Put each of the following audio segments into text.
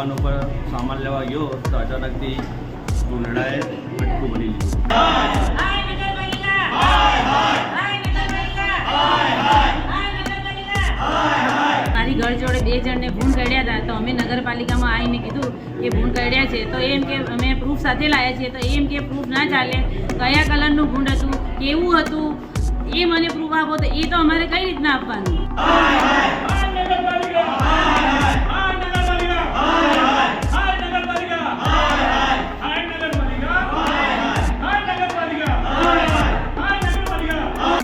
દુકાન ઉપર સામાન લેવા ગયો તો અચાનકથી ભૂંડળાએ બટકું ભરી લીધું। મારી ઘર જોડે 2 જણને ભૂંડ કરડ્યા હતા તો અમે નગરપાલિકામાં આવીને કીધું કે ભૂંડ કરડ્યા છે તો એમ કે અમે પ્રૂફ સાથે લાવ્યા છીએ તો એમ કે પ્રૂફ ના ચાલે, કયા કલરનું ભૂંડ હતું, કેવું હતું એ મને પ્રૂફ આપો તો એ તો અમારે કઈ રીતના આપવાનું।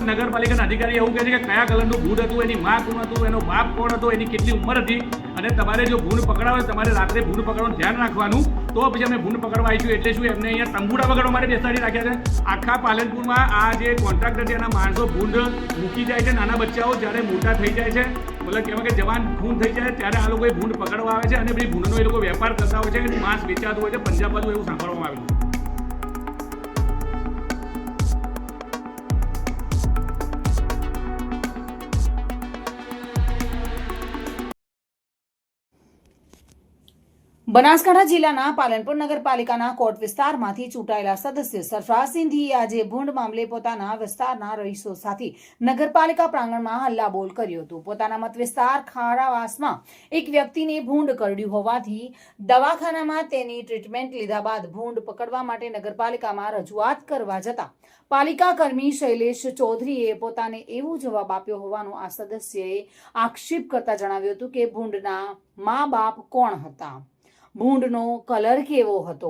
નગરપાલિકાના અધિકારી એવું કહે છે કે કયા કલરનું ભૂંડ હતું, એની માં કોણ હતું, એનો બાપ કોણ હતો, એની કેટલી ઉંમર હતી, અને તમારે જો ભૂંડ પકડાવે તમારે રાત્રે ભૂંડ પકડવાનું ધ્યાન રાખવાનું। તો પછી અમે ભૂંડ પકડવા આવીશું એટલે શું એમને અહીંયા તંબુડા વગર અમારે બેસાડી રાખ્યા છે। આખા પાલનપુરમાં આ જે કોન્ટ્રાક્ટર છે એના માણસો ભૂંડ મૂકી જાય છે, નાના બચ્ચાઓ જ્યારે મોટા થઈ જાય છે, મતલબ કહેવાય કે જવાન ખૂન થઈ જાય ત્યારે આ લોકો ભૂંડ પકડવા આવે છે અને પછી ભૂંડનો એ લોકો વેપાર કરતા હોય છે, માંસ વેચાતું હોય છે પંજાબ બાજુ, એવું સાંભળવામાં આવ્યું। બનાસકાંઠા જિલ્લાના પાલનપુર નગરપાલિકાના કોટ વિસ્તારમાંથી ચૂંટાયેલા સદસ્ય સરફરાઝ સિંધીએ આજે ભૂંડ મામલે પોતાના વિસ્તારના રહીશો સાથે નગરપાલિકા પ્રાંગણમાં હલ્લાબોલ કર્યો હતો। પોતાના મત વિસ્તાર ખારાવાસમાં એક વ્યક્તિને ભૂંડ કરડ્યું હોવાથી દવાખાનામાં તેની ટ્રીટમેન્ટ લીધા બાદ ભૂંડ પકડવા માટે નગરપાલિકામાં રજૂઆત કરવા જતા પાલિકા કર્મી શૈલેષ ચૌધરીએ પોતાને એવો જવાબ આપ્યો હોવાનું આ સદસ્યએ આક્ષેપ કરતા જણાવ્યું હતું કે ભૂંડના મા બાપ કોણ હતા, ભૂંડનો કલર કેવો હતો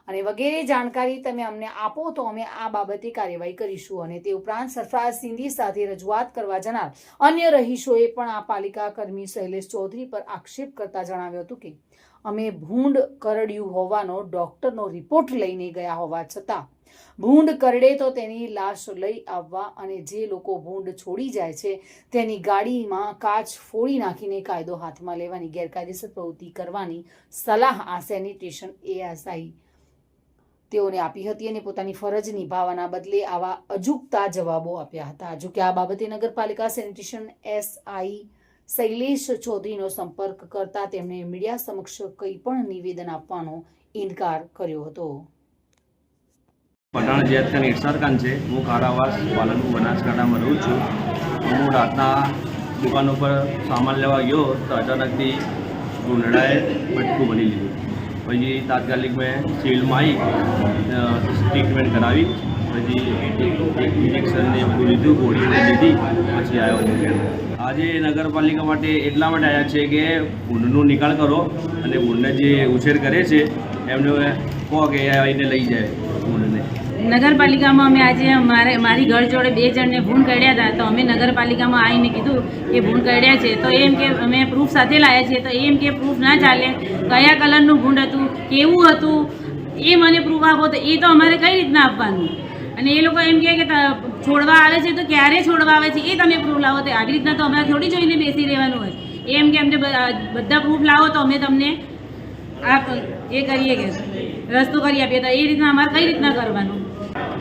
અને વગેરે જાણકારી તમે અમને આપો તો અમે આ બાબતે કાર્યવાહી કરીશું। અને તે ઉપરાંત સરફરાઝ સિંધી સાથે રજૂઆત કરવા જનાર અન્ય રહીશોએ પણ આ પાલિકા કર્મી શૈલેષ ચૌધરી પર આક્ષેપ કરતા જણાવ્યું હતું કે અમે ભૂંડ કરડ્યું હોવાનો ડોક્ટરનો રિપોર્ટ લઈને ગયા હોવા છતાં ભૂંડ કરડે તો તેની લાશ લઈ આવવા અને જે લોકો ભૂંડ છોડી જાય છે તેની ગાડીમાં કાચ ફોડી નાખીને કાયદો હાથમાં લેવાની ગેરકાયદેસર પ્રવૃત્તિ કરવાની સલાહ આ સેનિટેશન એએસઆઈ તેઓને આપી હતી અને પોતાની ફરજ નિભાવવાના બદલે આવા અજુગતા જવાબો આપ્યા હતા। જો કે આ બાબતે નગરપાલિકા સેનિટેશન એસઆઈ શૈલેષ ચૌધરીનો સંપર્ક કરતા તેમણે મીડિયા સમક્ષ કંઈ પણ નિવેદન આપવાનો ઇનકાર કર્યો હતો। પઠાણ જૈદ ખાન ઇરશાદ ખાન છે, હું ખારાવાસ પાલનપુર બનાસકાંઠામાં રહું છું। હું રાતના દુકાન ઉપર સામાન લેવા ગયો તો અચાનકથી ભૂંડળાએ બટકું ભરી લીધું। પછી તાત્કાલિક મેં સિવિલમાં આવી ટ્રીટમેન્ટ કરાવી, પછી ઇન્જેક્શન ને બધું લીધું, ગોળી લીધી, પછી આવ્યો છું। આજે નગરપાલિકા માટે એટલા માટે આવ્યા છે કે ભૂંડનો નિકાલ કરો અને ભૂંડને જે ઉછેર કરે છે એમને કહો કે આવીને લઈ જાય ભૂંડને। નગરપાલિકામાં અમે આજે મારી ઘર જોડે 2 જણને ભૂંડ કરડ્યા હતા તો અમે નગરપાલિકામાં આવીને કીધું કે ભૂંડ કરડ્યા છે તો એમ કે અમે પ્રૂફ સાથે લાવ્યા છીએ તો એમ કે પ્રૂફ ના ચાલે, કયા કલરનું ભૂંડ હતું, કેવું હતું એ મને પ્રૂફ આપો તો એ તો અમારે કઈ રીતના આપવાનું। અને એ લોકો એમ કહે કે છોડવા આવે છે તો ક્યારે છોડવા આવે છે એ તમે પ્રૂફ લાવો, તો આવી રીતના તો અમારે થોડી જોઈને બેસી રહેવાનું હોય। એમ કે અમને બધા પ્રૂફ લાવો તો અમે તમને એ કરીએ કે રસ્તો કરી આપીએ, તો એ રીતના અમારે કઈ રીતના કરવાનું।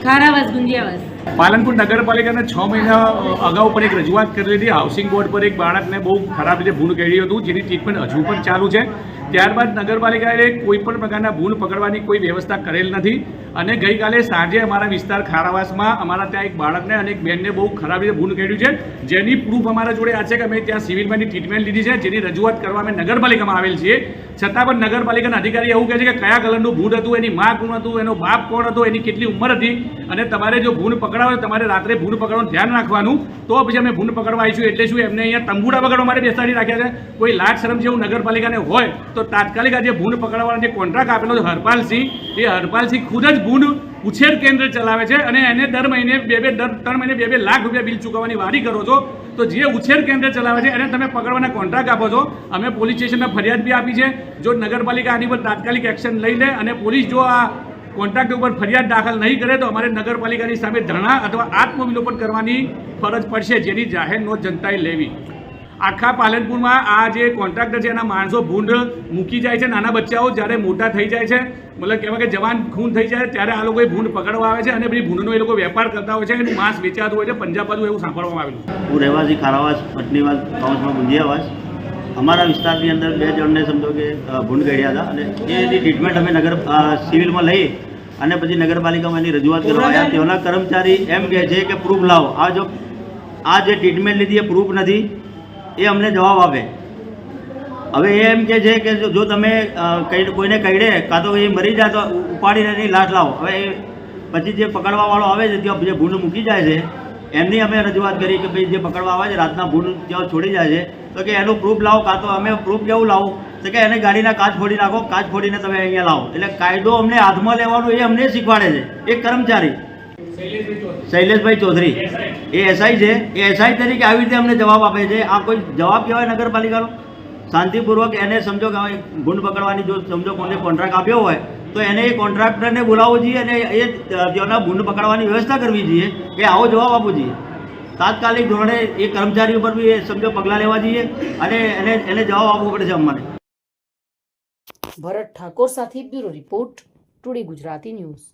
ખારાવાસ ગુંજિયાવાસ પાલનપુર નગરપાલિકાને 6 મહિના અગાઉ પણ એક રજૂઆત કરેલી હતી। હાઉસિંગ બોર્ડ પર એક બાળકને બહુ ખરાબ રીતે ભૂંડ કર્યું હતું, જેની ટ્રીટમેન્ટ હજુ પણ ચાલુ છે। ત્યારબાદ નગરપાલિકાએ કોઈ પણ પ્રકારના ભૂંડ પકડવાની કોઈ વ્યવસ્થા કરેલ નથી અને ગઈકાલે સાંજે અમારા વિસ્તાર ખારાવાસમાં અમારા ત્યાં એક બાળકને અને એક બેનને બહુ ખરાબ રીતે ભૂંડ કર્યું છે, જેની પ્રૂફ અમારા જોડે આ છે કે અમે ત્યાં સિવિલમાંની ટ્રીટમેન્ટ લીધી છે, જેની રજૂઆત કરવા અમે નગરપાલિકામાં આવેલ છીએ। છતાં પણ નગરપાલિકાના અધિકારી એવું કહે છે કે કયા કલરનું ભૂંડ હતું, એની માં કોણ હતું, એનો બાપ કોણ હતો, એની કેટલી ઉંમર હતી, અને તમારે જો ભૂંડ પકડાવે તમારે રાત્રે ભૂંડ પકડવાનું ધ્યાન રાખવાનું। તો પછી અમે ભૂંડ પકડવા આવીશું એટલે શું એમને અહીંયા તંબુડા વગર અમારે બેસાડી રાખ્યા છે। કોઈ લાજ શરમ જેવું નગરપાલિકાને હોય તો તાત્કાલિક આજે ભૂંડ પકડવાનો જે કોન્ટ્રાક્ટ આપેલો છે હરપાલસિંહ, એ હરપાલસિંહ ખુદ જ ભૂંડ ઉછેર કેન્દ્ર ચલાવે છે અને એને દર મહિને 2 લાખ રૂપિયા બિલ ચૂકવવાની વારી કરો છો। તો જે ઉછેર કેન્દ્ર ચલાવે છે એને તમે પકડવાના કોન્ટ્રાક્ટ આપો છો। અમે પોલીસ સ્ટેશનમાં ફરિયાદ બી આપી છે, જો નગરપાલિકા આની પર તાત્કાલિક એક્શન લઈ લે અને પોલીસ જો આ કોન્ટ્રાક્ટ ઉપર ફરિયાદ દાખલ નહીં કરે તો અમારે નગરપાલિકાની સામે ધરણા અથવા આત્મવિલોપન કરવાની ફરજ પડશે, જેની જાહેર નોંધ જનતાએ લેવી। આખા પાલનપુરમાં આ જે કોન્ટ્રાક્ટર છે એના માણસો ભૂંડ મૂકી જાય છે, નાના બચ્ચાઓ જ્યારે મોટા થઈ જાય છે, મતલબ કહેવાય કે જવાન ખૂન થઈ જાય ત્યારે આ લોકો ભૂંડ પકડવા આવે છે અને પછી ભૂંડનો એ લોકો વેપાર કરતા હોય છે, એનું માંસ વેચાતું હોય છે પંજાબ બાજુ, એવું સાંભળવામાં આવેલું। હું રહેવાસી ખારાવાસ પટનીવાસ કાઉન્સમાં ગુંજિયાવાસ। અમારા વિસ્તારની અંદર 2 જણને સમજો કે ભૂંડ કર્યા હતા અને એની ટ્રીટમેન્ટ અમે નગર સિવિલમાં લઈ અને પછી નગરપાલિકામાં એની રજૂઆત કરવા આવ્યા. ત્યાંના કર્મચારી એમ કહે છે કે પ્રૂફ લાવો. આ જે ટ્રીટમેન્ટ લીધી એ પ્રૂફ નથી, એ અમને જવાબ આપે. હવે એ એમ કહે છે કે જો તમે કોઈને કહીડે કાં તો એ મરી જાય તો ઉપાડીને એની લાશ લાવો. હવે એ પછી જે પકડવાવાળો આવે છે ત્યાં જે ભૂંડ મૂકી જાય છે એમની અમે રજૂઆત કરી કે ભાઈ જે પકડવા આવે છે રાતના ભૂંડ ત્યાં છોડી જાય છે તો કે એનું પ્રૂફ લાવો. કાં તો અમે પ્રૂફ કેવું લાવો તો કે એને ગાડીના કાચ ફોડી નાખો, કાચ ફોડીને તમે અહીંયા લાવો. એટલે કાયદો અમને હાથમાં લેવાનો એ અમને શીખવાડે છે. એક કર્મચારી શૈલેષભાઈ ચૌધરી એ એસઆઈ છે, એ એસઆઈ તરીકે આવી રીતે અમને જવાબ આપે છે. આ કોઈ જવાબ કહેવાય નગરપાલિકાનો? શાંતિપૂર્વક એને સમજો કે ભૂંડ પકડવાની જો સમજો કોને કોન્ટ્રાક્ટ આપ્યો હોય તો એને એ કોન્ટ્રાક્ટરને બોલાવવો જોઈએ અને એ ત્યાંના ભૂંડ પકડવાની વ્યવસ્થા કરવી જોઈએ કે આવો જવાબ આપવો જોઈએ. તાત્કાલિક ધોરણે એ કર્મચારી ઉપર બી એ સમજો પગલાં લેવા જોઈએ અને એને જવાબ આપવો પડે છે અમને. ભરત ઠાકોર સાથે bureau report, today Gujarati news.